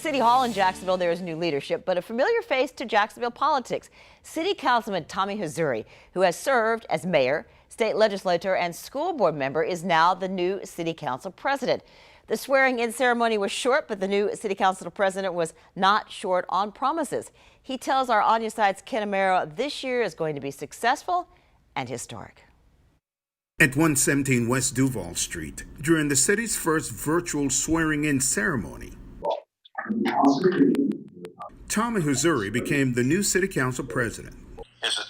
City Hall in Jacksonville, there is new leadership, but a familiar face to Jacksonville politics. City Councilman Tommy Hazouri, who has served as mayor, state legislator, and school board member, is now the new City Council president. The swearing-in ceremony was short, but the new City Council president was not short on promises. He tells our On Your Side's Ken Amaro this year is going to be successful and historic. At 117 West Duval Street, during the city's first virtual swearing-in ceremony, Tommy Hazouri became the new City Council president.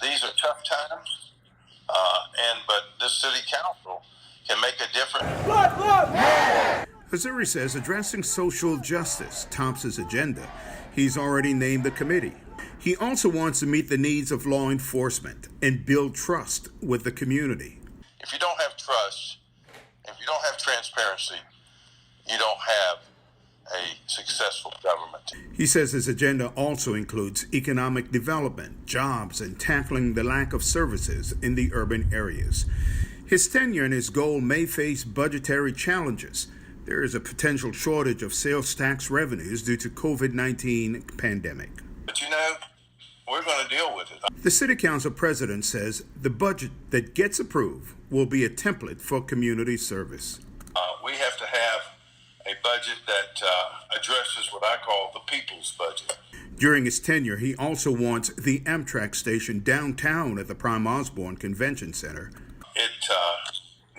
These are tough times, but this City Council can make a difference. Hazouri says addressing social justice tops his agenda. He's already named the committee. He also wants to meet the needs of law enforcement and build trust with the community. If you don't have trust, if you don't have transparency, you don't have a successful government. He says his agenda also includes economic development, jobs, and tackling the lack of services in the urban areas. His tenure and his goal may face budgetary challenges. There is a potential shortage of sales tax revenues due to COVID-19 pandemic. But you know, we're going to deal with it. The City Council president says the budget that gets approved will be a template for community service. We have to have a budget that addresses what I call the people's budget. During his tenure, he also wants the Amtrak station downtown at the Prime Osborne Convention Center. It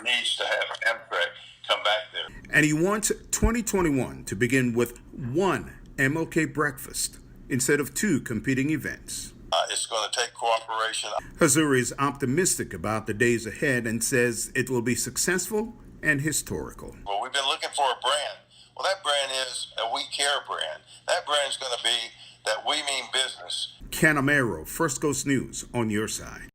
needs to have Amtrak come back there. And he wants 2021 to begin with one MLK breakfast instead of two competing events. It's going to take cooperation. Hazouri is optimistic about the days ahead and says it will be successful and historical. Well, we've been looking for a brand. Well, that brand is a We Care brand. That brand is going to be that we mean business. Ken Amaro, First Coast News, on your side.